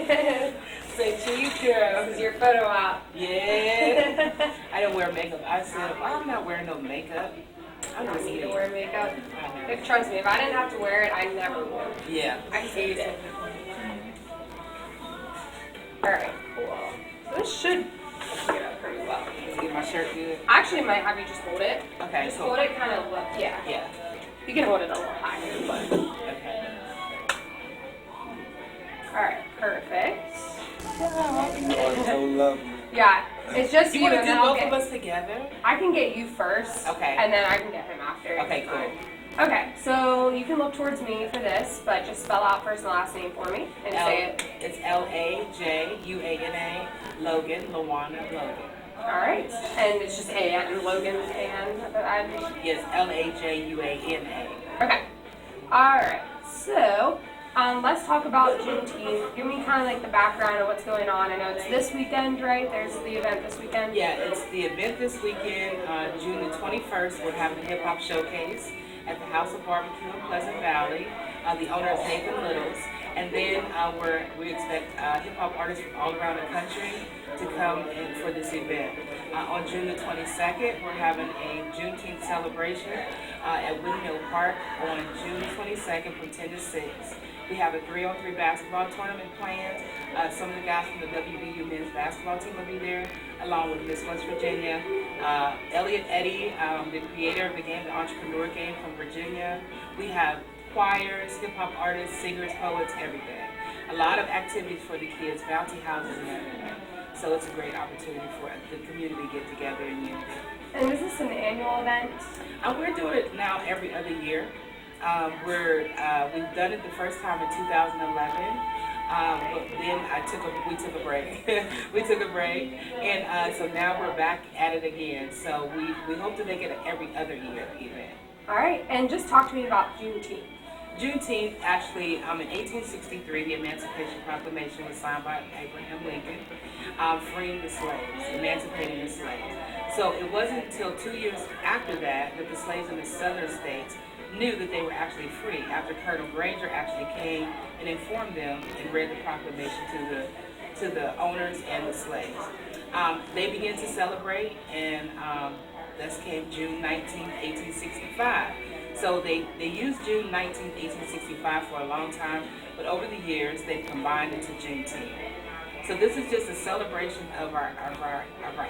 Say cheese, girl. This is your photo op. Yeah. I don't wear makeup. I said, I'm not wearing no makeup. I'm just need eating. to wear makeup. I know. If trust me, if I didn't have to wear it, I never would. Yeah. I hate it. Alright, cool. So this should get up pretty well. Get my shirt good. I actually might have you just hold it. Okay, Just cool. hold it kind of look, yeah. Yeah. You can hold it a little higher, but. Okay. Alright, perfect. So lovely. Yeah, it's just You you, want to and do then I'll both get, of us together? I can get you first. Okay. And then I can get him after. Okay, cool. Okay, so you can look towards me for this, but just spell out first and last name for me and say it. It's Lajuana, Logan, Lawana, Logan. Alright, and it's just and Logan and. Yes, Lajuana. Okay. Alright, so let's talk about Juneteenth. Give me kind of like the background of what's going on. I know it's this weekend, right? There's the event this weekend. Yeah, it's the event this weekend, June the 21st. We're having a hip hop showcase at the House of Barbecue in Pleasant Valley. The owner is Nathan Littles. And then we expect hip hop artists from all around the country to come in for this event. On June the 22nd, we're having a Juneteenth celebration at Windmill Park on June 22nd from 10 to 6. We have a 3-on-3 basketball tournament planned. Some of the guys from the WVU men's basketball team will be there, along with Miss West Virginia. Elliot Eddy, the creator of the game, the Entrepreneur Game from Virginia. We have choirs, hip-hop artists, singers, poets, everything. A lot of activities for the kids, bounty houses and everything. So it's a great opportunity for the community to get together and unity. And is this an annual event? We're doing it now every other year. We've done it the first time in 2011, but then we took a break. We took a break, and so now we're back at it again. So we hope to make it an every other year event. All right, and just talk to me about Juneteenth. Juneteenth, actually, in 1863, the Emancipation Proclamation was signed by Abraham Lincoln, freeing the slaves, emancipating the slaves. So it wasn't until 2 years after that that the slaves in the southern states knew that they were actually free, after Colonel Granger actually came and informed them and read the proclamation to the owners and the slaves. They began to celebrate, and this came June 19, 1865. So they used June 19, 1865 for a long time, but over the years they've combined it to Juneteenth. So this is just a celebration of our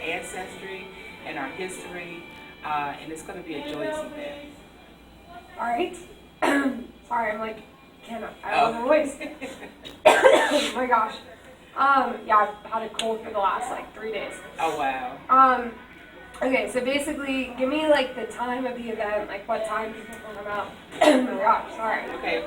ancestry and our history, and it's going to be a joyous event. All right. Sorry, I'm like, I don't have a voice. Oh my gosh. Yeah, I've had a cold for the last like 3 days. Oh wow. Okay, so basically, give me like the time of the event, like what time people can come out. Oh my gosh, sorry. Okay.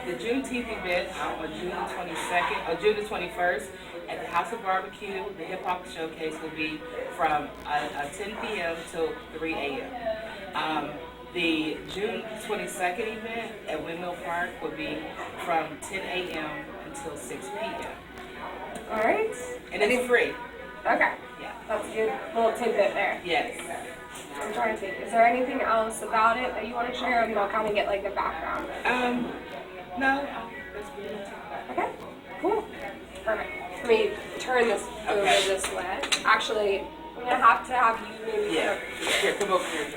The Juneteenth event on June the 22nd, or June the 21st, at the House of Barbecue. The hip hop showcase will be from 10 p.m. till 3 a.m. The June 22nd event at Windmill Park will be from 10 a.m. until 6 p.m. All right. And it's free. Okay. Yeah. That's a good little tidbit there. Yes. I'm trying to think. Is there anything else about it that you want to share? And I'll kind of get like the background. No. That's pretty much it. Okay. Cool. Perfect. Let me turn this over this way. Actually, I'm gonna have to have you maybe. Yeah. Here, come over here.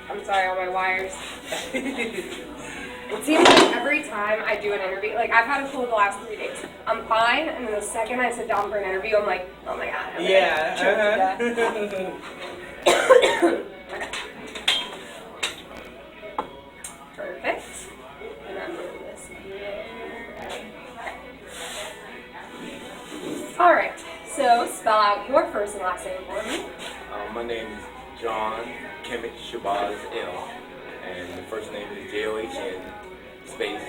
I'm sorry, all my wires. It seems like every time I do an interview, like I've had a cold the last 3 days. I'm fine, and then the second I sit down for an interview, I'm like, oh my god. Yeah. Okay. Perfect. And then move this here. Okay. All right. So spell out your first and last name for me. My name is John Kemet Shabazz L. And the first name is John space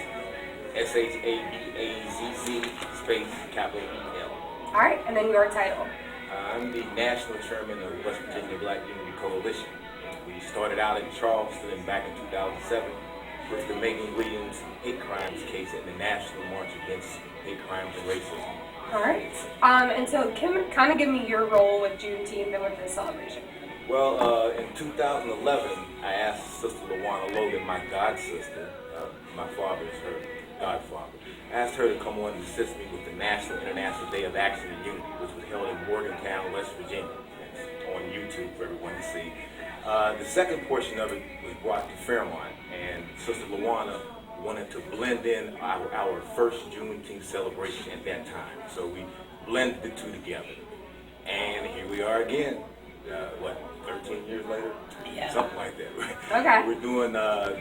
Shabaazz space capital L. All right, and then your title. I'm the national chairman of West Virginia Black Unity Coalition. We started out in Charleston back in 2007 with the Megan Williams hate crimes case at the National March Against Hate Crimes and Racism. All right. And so kind of give me your role with Juneteenth and with this celebration. Well, in 2011, I asked Sister LaWanna Logan, my god sister, my father is her godfather, I asked her to come on and assist me with the National International Day of Action and Unity, which was held in Morgantown, West Virginia. It's on YouTube for everyone to see. The second portion of it was brought to Fairmont, and Sister LaWanna wanted to blend in our first Juneteenth celebration at that time. So we blended the two together. And here we are again, 13 years later? Yeah. Something like that, right? Okay. We're doing the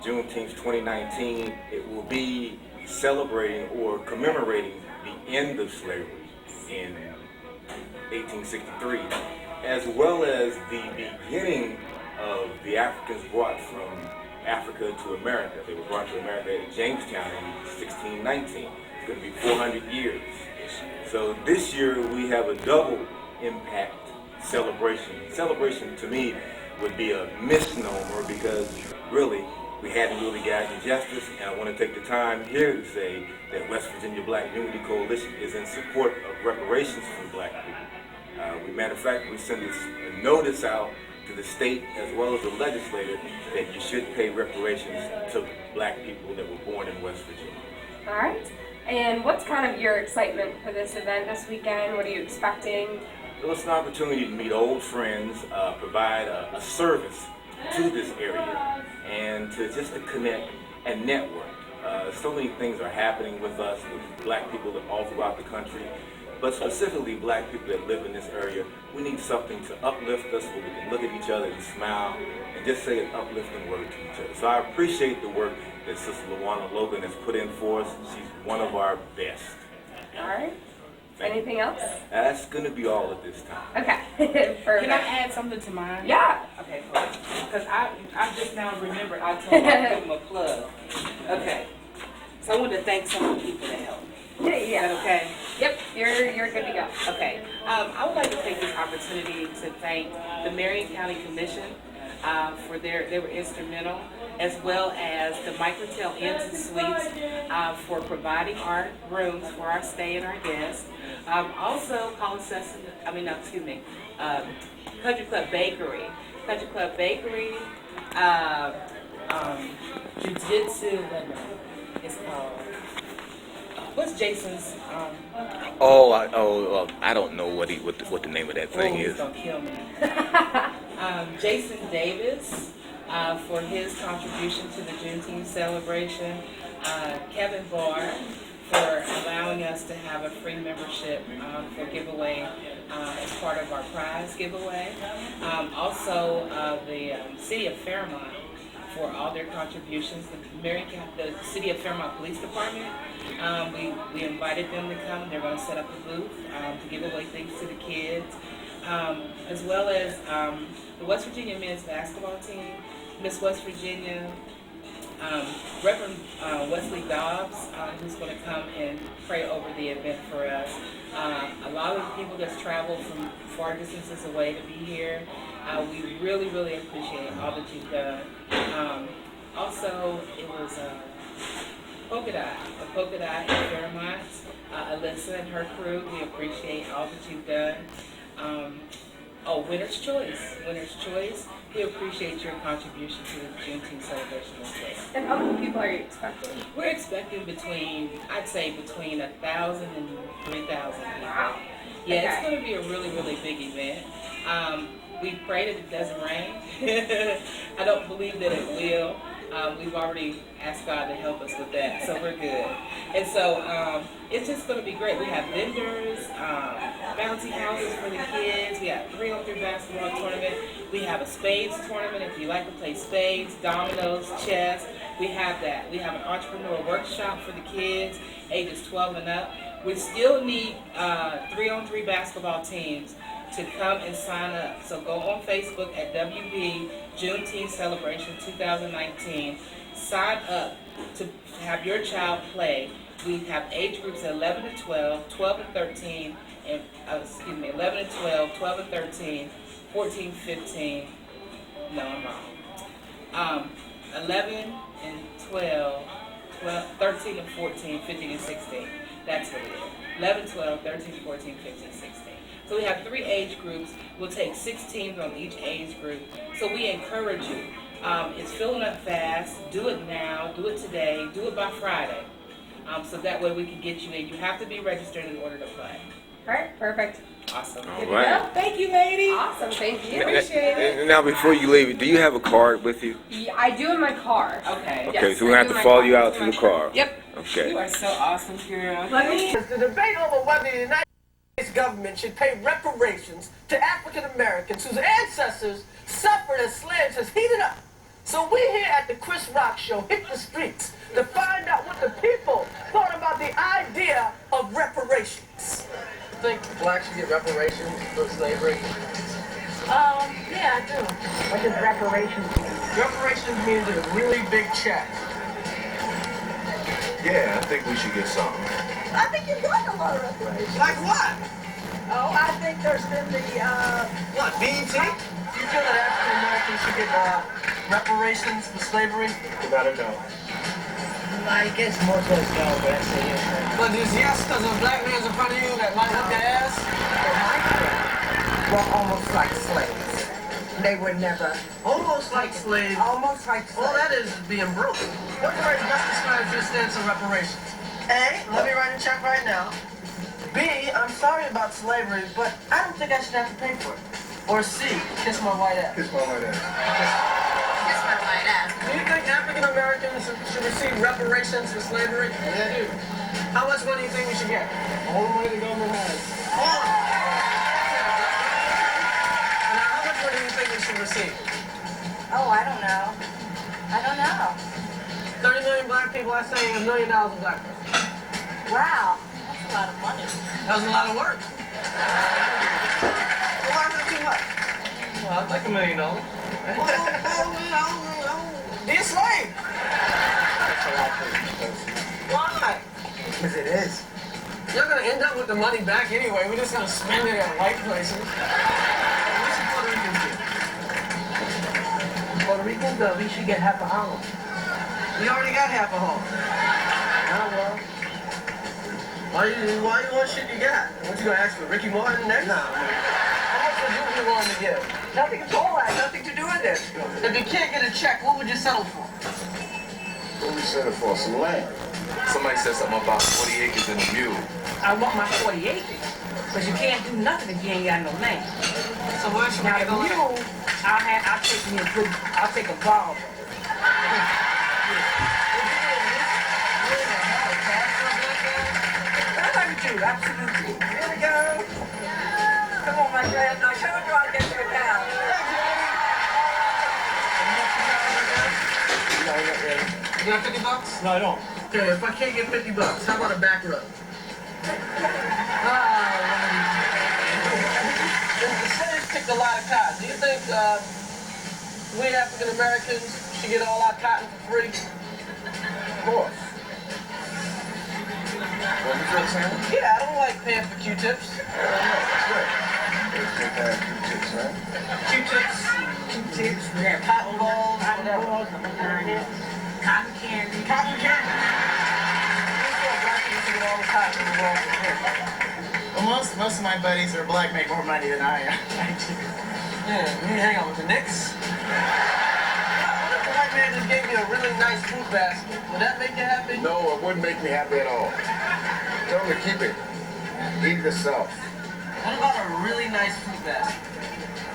Juneteenth 2019. It will be celebrating or commemorating the end of slavery in 1863, as well as the beginning of the Africans brought from Africa to America. They were brought to America at Jamestown in 1619. It's going to be 400 years. So this year we have a double impact celebration. Celebration to me would be a misnomer because really we hadn't really gotten justice, and I want to take the time here to say that West Virginia Black Unity Coalition is in support of reparations for Black people. Matter of fact, we send a notice out to the state as well as the legislature that you should pay reparations to Black people that were born in West Virginia. All right. And what's kind of your excitement for this event this weekend? What are you expecting? Well, it's an opportunity to meet old friends, provide a service to this area, and to connect and network. So many things are happening with us, with Black people all throughout the country, but specifically Black people that live in this area. We need something to uplift us where we can look at each other and smile and just say an uplifting word to each other. So I appreciate the work that Sister LaWanna Logan has put in for us. She's one of our best. All right. Anything else? That's going to be all at this time. Okay. Perfect. Can I add something to mine? Yeah. Okay, because I just now remembered I told him I'd give him a plug. Okay. So I want to thank some of the people that helped. Yeah. Is that okay? Yep. You're good to go. Okay. I would like to take this opportunity to thank the Marion County Commission for they were instrumental, as well as the Microtel Inns and Suites for providing our rooms for our stay and our guests. Also, Country Club Bakery. Country Club Bakery, Jiu-Jitsu, it's called. What's Jason's? I don't know what the name of that thing He's is. gonna kill me. Jason Davis for his contribution to the Juneteenth celebration. Kevin Barr for allowing us to have a free membership for giveaway as part of our prize giveaway. Also, the City of Fairmont for all their contributions. The City of Fairmont Police Department, we invited them to come. They're going to set up a booth to give away things to the kids, as well as the West Virginia men's basketball team, Miss West Virginia, Reverend Wesley Dobbs, who's going to come and pray over the event for us. A lot of the people that's traveled from far distances away to be here, we really, really appreciate all that you've done. Also, it was Polka Dot in Fairmont, Alyssa and her crew, we appreciate all that you've done. Winner's Choice, we appreciate your contribution to the Juneteenth celebration as well. And how many people are you expecting? We're expecting between 1,000 and 3,000 people. Wow. Yeah, Okay. It's going to be a really, really big event. We pray that it doesn't rain. I don't believe that it will. We've already asked God to help us with that, so we're good. And so it's just going to be great. We have vendors, bouncy houses for the kids. We have 3-on-3 basketball tournament. We have a spades tournament if you like to play spades, dominoes, chess. We have that. We have an entrepreneur workshop for the kids, ages 12 and up. We still need 3-on-3 basketball teams to come and sign up. So go on Facebook at WB Juneteenth Celebration 2019. Sign up to have your child play. We have age groups 11 to 12, 12 and 13, and 11 and 12, 12 and 13, 14, 15. No, I'm wrong. 11 and 12, 13 and 14, 15 and 16. That's what it is. 11, 12, 13, 14, 15, 16. So we have 3 age groups. We'll take 6 teams on each age group. So we encourage you. It's filling up fast. Do it now. Do it today. Do it by Friday. So that way we can get you in. You have to be registered in order to play. All right, perfect. Awesome. All right. Thank you, lady. Awesome, thank you. Appreciate it. Now, before you leave, do you have a card with you? Yeah, I do in my car. Okay. Okay, Yes, so we're gonna I have do to in my follow car. you out to the car. Yep. Okay. You are so awesome, girl. Let me. The debate over whether the United States government should pay reparations to African Americans whose ancestors suffered as slaves has heated up. So we here at the Chris Rock Show hit the streets to find out what the people thought about the idea of reparations. Think blacks should get reparations for slavery? Yeah, I do. What does reparations mean? Reparations means a really big check. Yeah, I think we should get something. I think you've got a lot of reparations. Like what? Oh, I think there's been the, What, BET? You feel that African Americans should get reparations for slavery? You gotta know. I guess most of us know, but I say yes. But is yes because a black man's in front of you that might whip your ass? Were almost like slaves. They were never, Almost like slaves. almost like All slaves. that is being broke. What phrase best describes your stance on reparations? A, let me write a check right now. B, I'm sorry about slavery, but I don't think I should have to pay for it. Or C, kiss my white ass. Kiss my white ass. That's my white ass. Do you think African Americans should receive reparations for slavery? Yeah, I do. How much money do you think we should get? All the money the government has. All of it. Now, how much money do you think we should receive? Oh, I don't know. I don't know. 30 million black people are saying $1 million in black people. Wow. That's a lot of money. That was a lot of work. Well, why is that too much? Well, I'd like $1 million. Be a slave. Why? Because it is. You're gonna end up with the money back anyway. We're just gonna spend it at white places. What should Puerto Ricans do? Puerto Ricans, we should get half a home. We already got half a home. Oh, well. Why you want shit you got? What you gonna ask for Ricky Martin next? Nah. How much would you be willing to give? Nothing at all. Has nothing to do with this. If you can't get a check, what would you settle for? What we settle for? Some land. Somebody said something about 40 acres and a mule. I want my 40 acres, but you can't do nothing if you ain't got no land. So where should we Now get the the land? mule, I'll take a ball. Absolutely. Here we go. Come on, my friend. Now show me how to get to it now. You got 50 bucks? No, I don't. Okay, if I can't get 50 bucks, how about a back rub? The slaves picked a lot of cotton. Do you think we African Americans should get all our cotton for free? Of course. What you feel saying? Yeah, I don't like paying for Q-tips. That's right. Take that Q-tips, right? Q-tips, Tips, we have cotton balls, cotton whatever. balls, cotton candy. Cotton candy. You feel black people should get all the cotton in the world for free. Well, most of my buddies who are black make more money than I am. Yeah, you hang out with the Knicks. What if the white man just gave you a really nice fruit basket? Would that make you happy? No, it wouldn't make me happy at all. Tell me to keep it. Eat it yourself. What about a really nice fruit basket?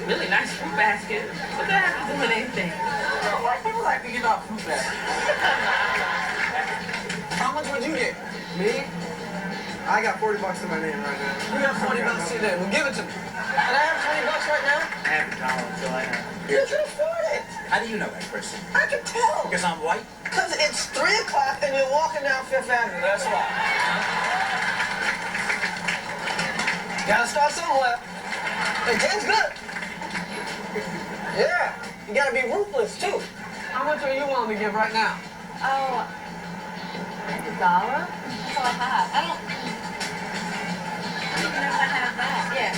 Really nice fruit basket. What that have to do with anything? White people like to give out fruit baskets. How much would you get? Me? I got 40 bucks in my name right now. You got 40 bucks in there. Well, give it to me. Can I have 20 bucks right now? I haven't gone, so I know. You can afford it. How do you know that, Chris? I can tell. Because I'm white? Because it's 3 o'clock and you're walking down Fifth Avenue. That's why. Gotta start somewhere. And 10's good. Yeah. You gotta be ruthless, too. How much are you willing to give right now? Oh, $1. That's all I have. I don't even know if I have that. Yeah.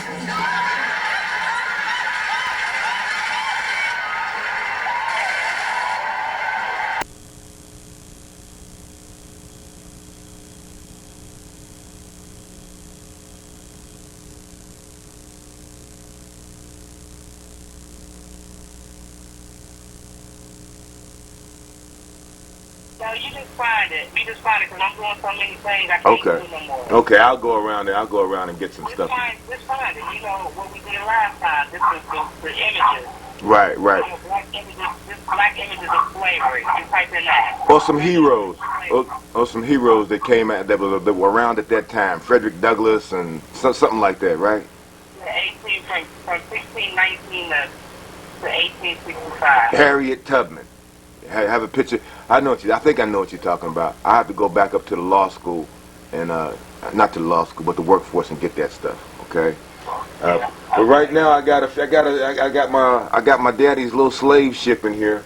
No, you just find it. You just find it because I'm doing so many things I can't Okay. do no more. Okay, I'll go around there. I'll go around and get some stuff. Just find it. You know what we did last time. This was the images. Right, right. Black images of slavery. You type in that. Or some heroes. Or some heroes that came out that were around at that time. Frederick Douglass and something like that, right? From 1619 to 1865. Harriet Tubman. Have a picture. I think I know what you're talking about. I have to go back up to the law school and not to the law school, but the workforce and get that stuff. Okay. But right now I got my daddy's little slave ship in here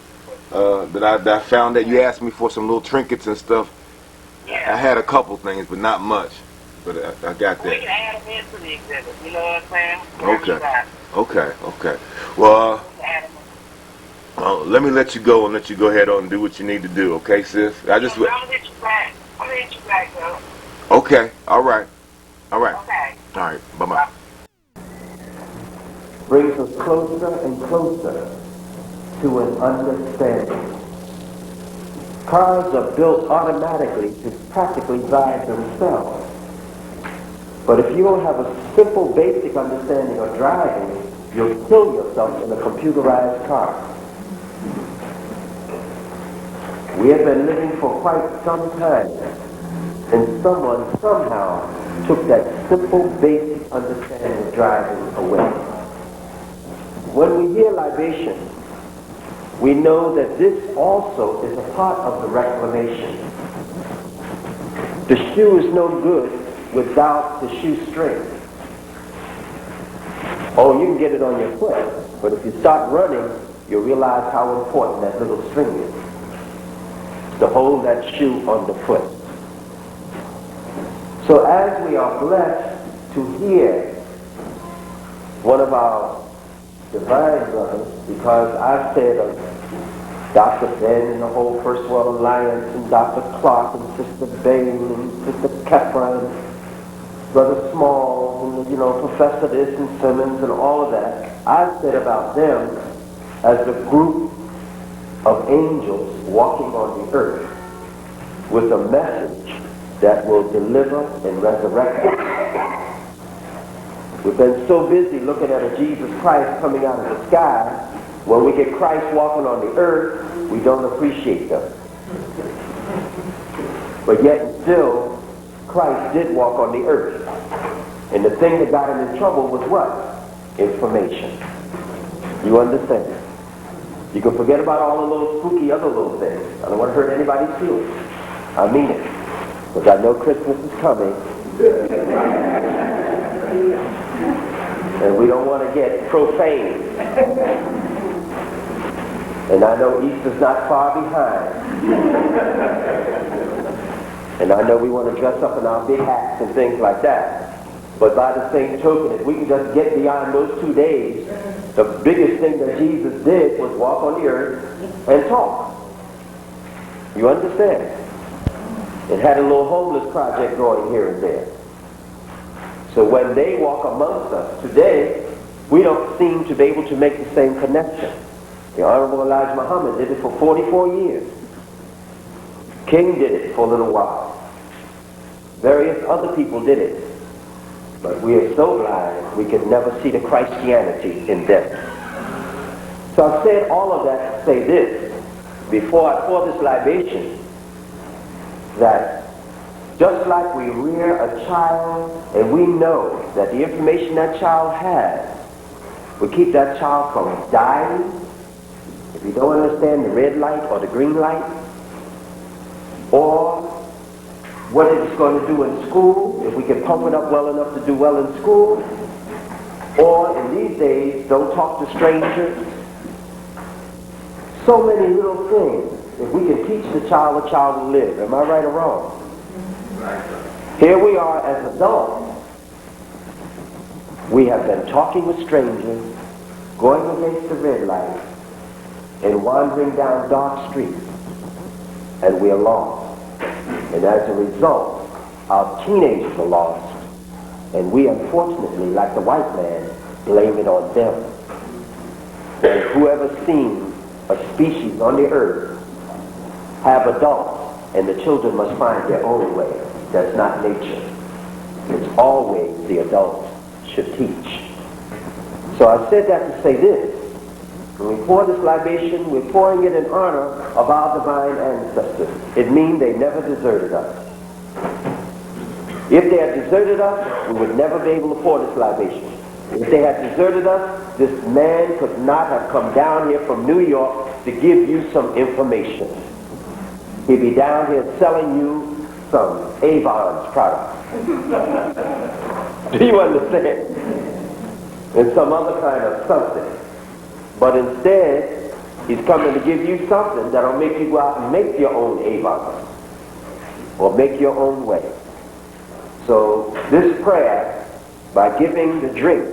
that I found that you asked me for some little trinkets and stuff. I had a couple things, but not much. But I got that. We can add them into the exhibit. You know what I'm saying? Okay. Well. Let me let you go and let you go ahead on and do what you need to do, okay, sis? I'm gonna hit you back. Though. Okay. All right. Okay. All right. Bye-bye. Brings us closer and closer to an understanding. Cars are built automatically to practically drive themselves. But if you don't have a simple, basic understanding of driving, you'll kill yourself in a computerized car. We have been living for quite some time, and someone somehow took that simple, basic understanding of driving away. When we hear libation, we know that this also is a part of the reclamation. The shoe is no good without the shoestring. Oh, you can get it on your foot, but if you start running, you'll realize how important that little string is to hold that shoe on the foot. So as we are blessed to hear one of our divine brothers, because I've said of Dr. Ben and the whole First World Alliance and Dr. Clark and Sister Bain and Sister Kepra and Brother Small and, Professor this and Simmons and all of that, I've said about them as a group of angels walking on the earth with a message that will deliver and resurrect us. We've been so busy looking at a Jesus Christ coming out of the sky, when we get Christ walking on the earth, we don't appreciate them. But yet and still, Christ did walk on the earth. And the thing that got him in trouble was what? Information. You understand? You can forget about all the little spooky other little things. I don't want to hurt anybody's feelings. I mean it. Because I know Christmas is coming. And we don't want to get profane. And I know Easter's not far behind. And I know we want to dress up in our big hats and things like that. But by the same token, if we can just get beyond those 2 days, the biggest thing that Jesus did was walk on the earth and talk. You understand? It had a little homeless project going here and there. So when they walk amongst us today, we don't seem to be able to make the same connection. The Honorable Elijah Muhammad did it for 44 years. King did it for a little while. Various other people did it. But we are so blind, we can never see the Christianity in them. So I've said all of that to say this, before I pour this libation, that just like we rear a child and we know that the information that child has will keep that child from dying if you don't understand the red light or the green light, or what it's going to do in school, if we can pump it up well enough to do well in school, or in these days, don't talk to strangers. So many little things. If we can teach the child will live. Am I right or wrong? Here we are as adults. We have been talking with strangers, going against the red light, and wandering down dark streets, and we are lost. And as a result, our teenagers are lost, and we unfortunately, like the white man, blame it on them. And whoever's seen a species on the earth have adults and the children must find their own way. That's not nature. It's always the adult should teach. So I said that to say this. When we pour this libation, we're pouring it in honor of our divine ancestors. It means they never deserted us. If they had deserted us, we would never be able to pour this libation. If they had deserted us, this man could not have come down here from New York to give you some information. He'd be down here selling you some Avon's product. Do you understand? And some other kind of something. But instead, he's coming to give you something that'll make you go out and make your own Avon. Or make your own way. So this prayer, by giving the drink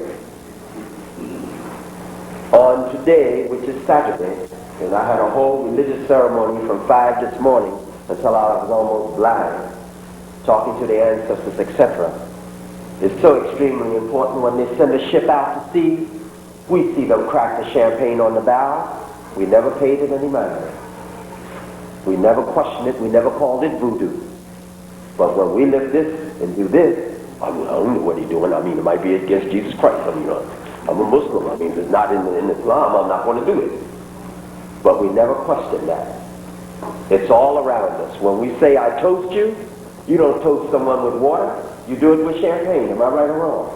on today, which is Saturday, and I had a whole religious ceremony from 5 this morning until I was almost blind, talking to the ancestors, etc. It's so extremely important. When they send a ship out to sea, we see them crack the champagne on the bow. We never paid it any mind. We never questioned it. We never called it voodoo. But when we live this and do this, I don't know what he's doing. I mean, it might be against Jesus Christ. I mean, I'm a Muslim. I mean, if it's not in Islam, I'm not going to do it. But we never question that. It's all around us. When we say, I toast you, you don't toast someone with water. You do it with champagne. Am I right or wrong?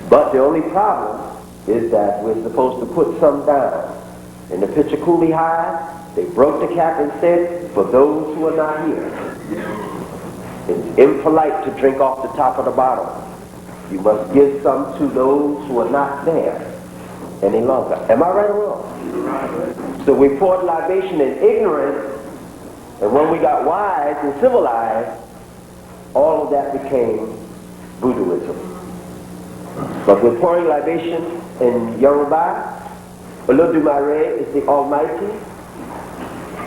But the only problem is that we're supposed to put some down. In the picture Cooley High, they broke the cap and said, for those who are not here. It's impolite to drink off the top of the bottle. You must give some to those who are not there any longer. Am I right or wrong? So we poured libation in ignorance, and when we got wise and civilized, all of that became voodooism. But we're pouring libation in Yoruba. Olodumare is the Almighty.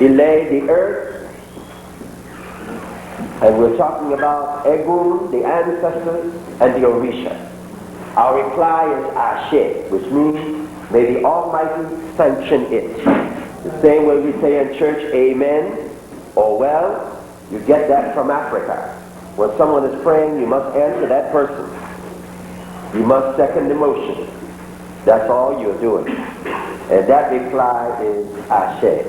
Ile, the earth. And we're talking about Egun, the ancestors, and the Orisha. Our reply is Ashe, which means, may the Almighty sanction it. The same way we say in church, Amen, or well, you get that from Africa. When someone is praying, you must answer that person. You must second the motion. That's all you're doing. And that reply is Ashe.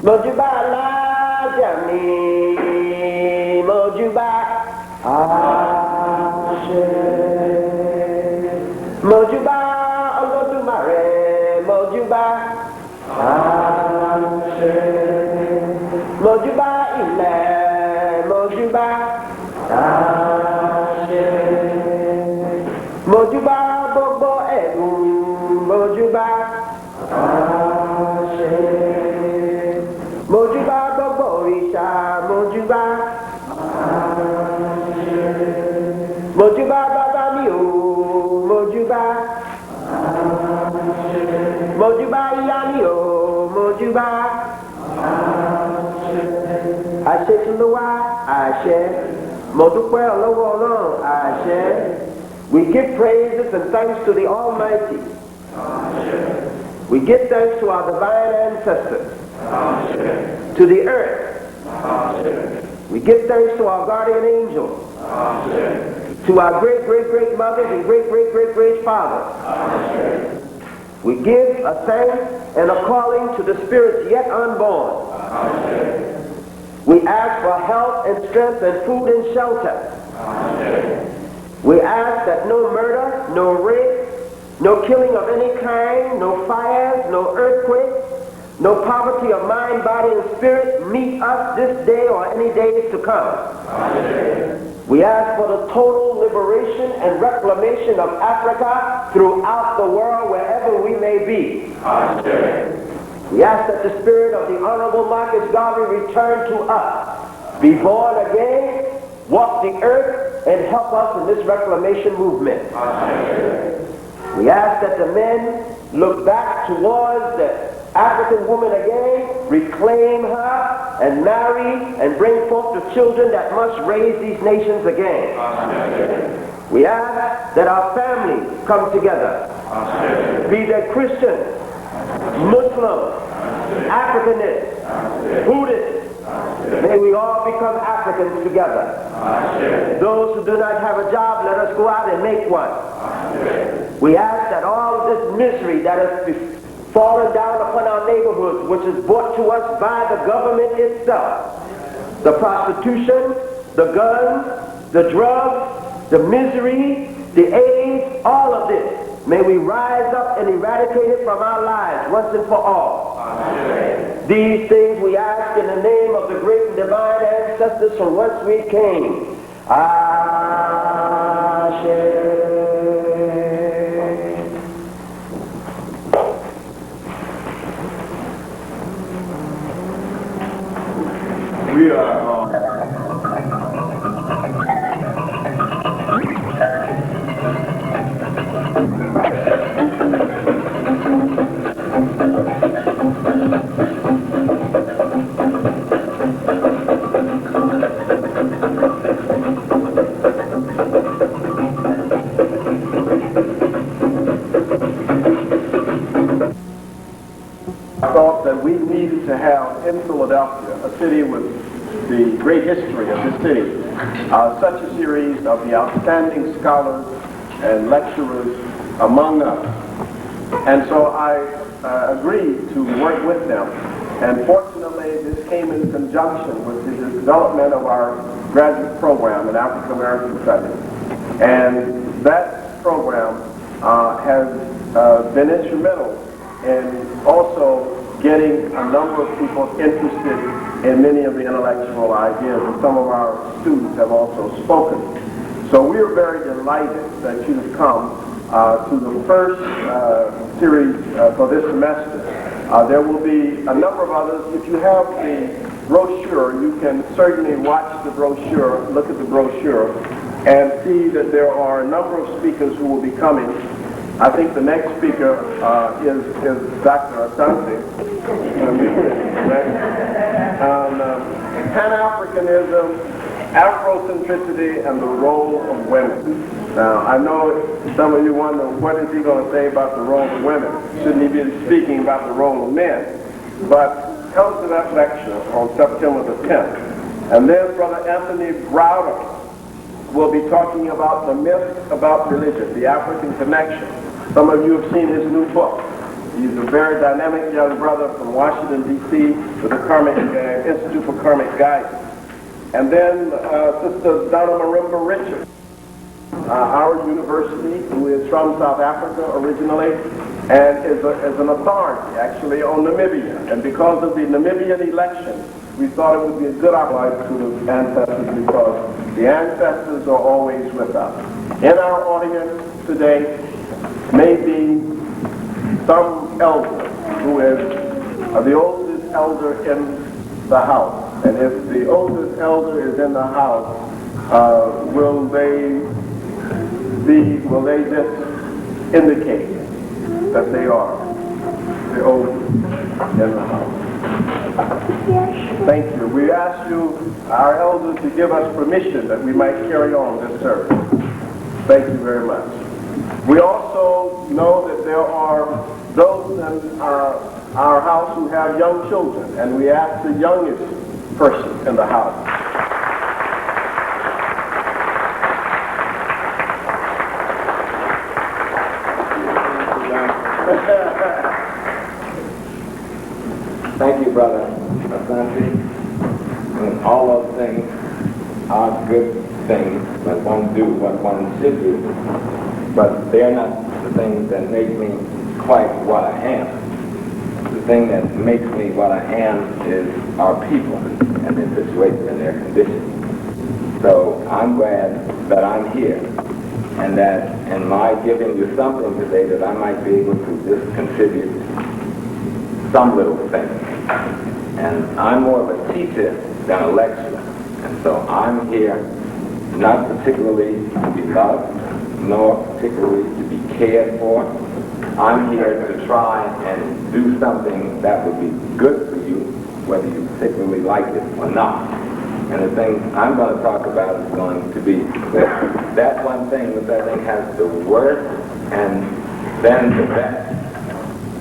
Mojuba la jami, Mojuba Ashe. Mojuba Olodumare, Mojuba Ashe. Mojuba Ile, Mojuba Ashe. Mojuba Bobo Egun, Mojuba Ashe. Mojuba Bobo Orisha, Mojuba Ashe. Mojuba Baba mi o, Mojuba Ashe. Mojuba Iya mi o, Mojuba Ashe. Ashe Tuluwa, Ashe. Modupe Olowo Olorun, Ashe. We give praises and thanks to the Almighty. Amen. We give thanks to our divine ancestors. Amen. To the earth. Amen. We give thanks to our guardian angels. Amen. To our great mothers and great fathers. Amen. We give a thanks and a calling to the spirits yet unborn. Amen. We ask for health and strength and food and shelter. Amen. We ask that no murder, no rape, no killing of any kind, no fires, no earthquakes, no poverty of mind, body, and spirit meet us this day or any days to come. Amen. We ask for the total liberation and reclamation of Africa throughout the world, wherever we may be. Amen. We ask that the spirit of the Honorable Marcus Garvey return to us, be born again, walk the earth, and help us in this reclamation movement. Amen. We ask that the men look back towards the African woman again, reclaim her, and marry, and bring forth the children that must raise these nations again. Amen. We ask that our families come together, Amen. Be they Christian, Muslim, Africanist, Buddhist, May we all become Africans together. Those who do not have a job, let us go out and make one. We ask that all of this misery that has fallen down upon our neighborhoods, which is brought to us by the government itself, the prostitution, the guns, the drugs, the misery, the AIDS, all of this, may we rise up and eradicate it from our lives once and for all. Amen. These things we ask in the name of the great and divine ancestors from whence we came. We are I thought that we needed to have in Philadelphia, a city with the great history of this city, such a series of the outstanding scholars and lecturers among us. And so I agreed to work with them. And fortunately, this came in conjunction with the development of our graduate program in African American Studies. And that program has been instrumental in also getting a number of people interested in many of the intellectual ideas, and some of our students have also spoken. So we are very delighted that you have come to the first series for this semester. There will be a number of others. If you have the brochure, you can certainly watch the brochure, look at the brochure, and see that there are a number of speakers who will be coming. I think the next speaker is Dr. Asante on Pan-Africanism, Afrocentricity, and the role of women. Now, I know some of you wonder, what is he going to say about the role of women? Shouldn't he be speaking about the role of men? But come to that lecture on September the 10th. And then Brother Anthony Browder will be talking about the myth about religion, the African connection. Some of you have seen his new book. He's a very dynamic young brother from Washington, D.C. with the Institute for Karmic Guidance. And then Sister Donna Marimba Richards, our university, who is from South Africa originally, and is an authority, actually, on Namibia. And because of the Namibian election, we thought it would be a good opportunity to the ancestors, because the ancestors are always with us. In our audience today may be some elder who is the oldest elder in the house. And if the oldest elder is in the house, will they just indicate that they are the oldest in the house? Thank you. We ask you, our elders, to give us permission that we might carry on this service. Thank you very much. We also know that there are those in our house who have young children, and we ask the youngest person in the house. Thank you, Brother Asante. And all those things are good things, but one do what one should do. But they're not the things that make me quite what I am. The thing that makes me what I am is our people and their situation and their condition. So I'm glad that I'm here, and that in my giving you something today, that I might be able to just contribute some little thing. And I'm more of a teacher than a lecturer, and so I'm here not particularly to be loved, nor particularly to be cared for. I'm here to try and do something that would be good for you, whether you particularly like it or not. And the thing I'm going to talk about is going to be that one thing which I think has the worst and then the best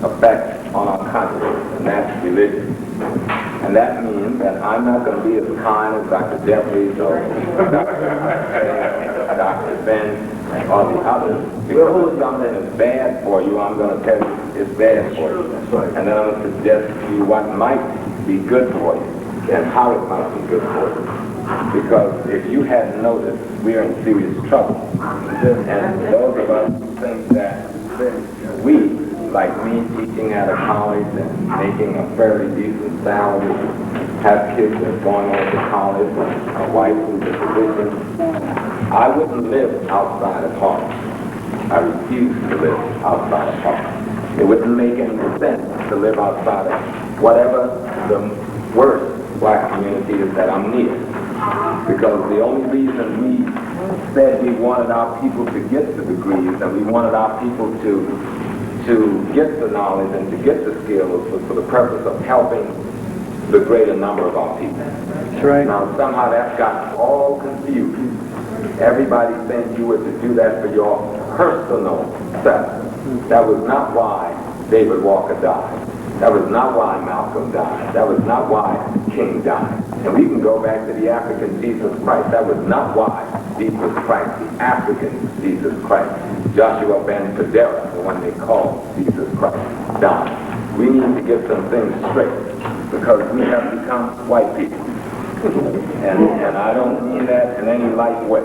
effect on our consciousness, and that's religion. And that means that I'm not going to be as kind as Dr. Jeffries or Dr. Ben or the others. Because if something is bad for you, I'm going to tell you it's bad for you. And then I'm going to suggest to you what might be good for you and how it might be good for you. Because if you hadn't noticed, we're in serious trouble. And those of us who think that we, like me, teaching at a college and making a fairly decent salary, have kids that are going on to college and a wife who's a physician, I wouldn't live outside of Harlem. I refuse to live outside of Harlem. It wouldn't make any sense to live outside of whatever the worst black community is that I'm near. Because the only reason we said we wanted our people to get the degrees and we wanted our people to get the knowledge and to get the skills was for the purpose of helping the greater number of our people. That's right. Now somehow that's gotten all confused. Everybody thinks you were to do that for your personal self. That was not why David Walker died. That was not why Malcolm died. That was not why King died. And we can go back to the African Jesus Christ. That was not why Jesus Christ, the African Jesus Christ, Joshua Ben Fidera, the one they called Jesus Christ, died. We need to get some things straight because we have become white people. And I don't mean that in any light way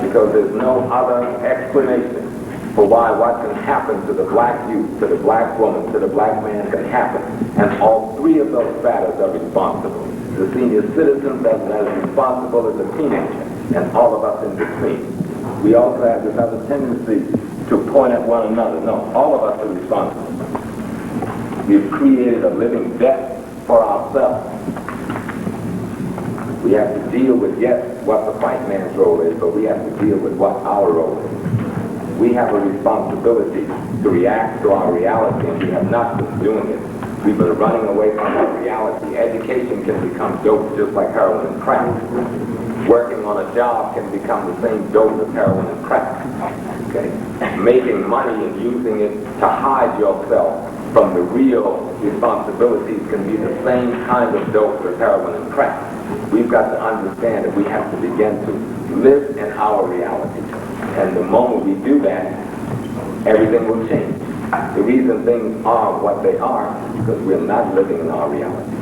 because there's no other explanation for why what can happen to the black youth, to the black woman, to the black man can happen. And all three of those factors are responsible. The senior citizen that's as responsible as a teenager, and all of us in between. We also have this other tendency to point at one another. No, all of us are responsible. We've created a living debt for ourselves. We have to deal with, yes, what the white man's role is, but we have to deal with what our role is. We have a responsibility to react to our reality, and we have not been doing it. We've been running away from our reality. Education can become dope just like heroin and crack. Working on a job can become the same dope as heroin and crack. Okay? Making money and using it to hide yourself from the real responsibilities can be the same kind of dope as heroin and crack. We've got to understand that we have to begin to live in our reality. And the moment we do that, everything will change. The reason things are what they are is because we're not living in our reality.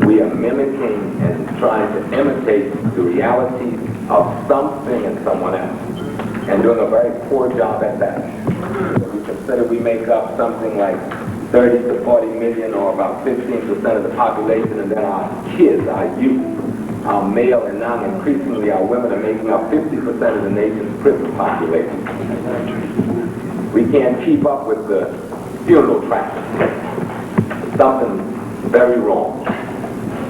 We are mimicking and trying to imitate the reality of something and someone else, and doing a very poor job at that. We consider we make up something like 30 to 40 million or about 15% of the population, and then our kids, our youth, our male and now increasingly our women are making up 50% of the nation's prison population. We can't keep up with the funeral traffic. Something's very wrong.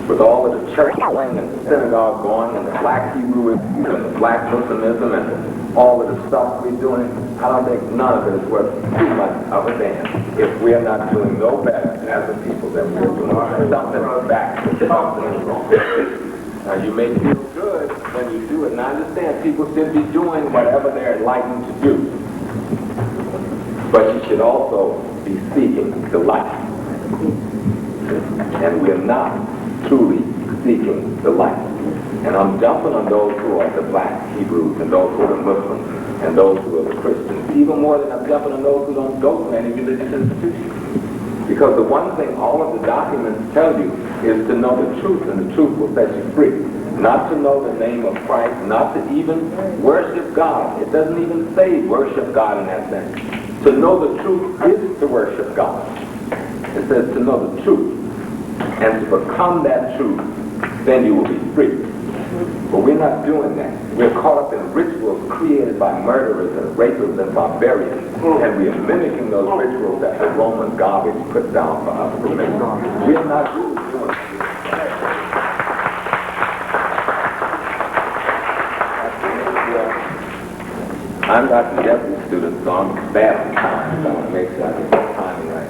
With all of the church going and the synagogue going and the black Hebrewism and the black Muslimism and all of the stuff we're doing, I don't think none of it is worth too much of a damn if we're not doing no better as a people than we're doing something back. Something wrong. Now you may feel good when you do it, and I understand people should be doing whatever they're enlightened to do. But you should also be seeking the light. And we're not truly seeking the light. And I'm jumping on those who are the black Hebrews and those who are the Muslims and those who are the Christians, even more than I'm jumping on those who don't go to any religious institution. Because the one thing all of the documents tell you is to know the truth, and the truth will set you free. Not to know the name of Christ, not to even worship God. It doesn't even say worship God in that sense. To know the truth is to worship God. It says to know the truth. And to become that truth, then you will be free. But we're not doing that. We're caught up in rituals created by murderers and rapists and barbarians. And we are mimicking those rituals that the Roman garbage put down for us to make. We're not really doing it. I'm Dr. Jeffrey's student, so I'm bad on time. So I want to make sure I get the timing right.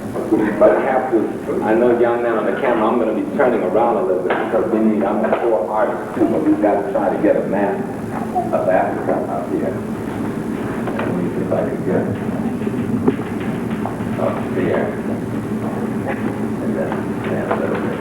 But I have to, I know young men on the camera, I'm going to be turning around a little bit because I'm a poor artist too, but we've got to try to get a map of Africa up here. Let me see if I can get up here. And then stand a little bit.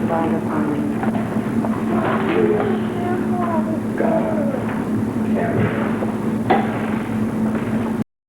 about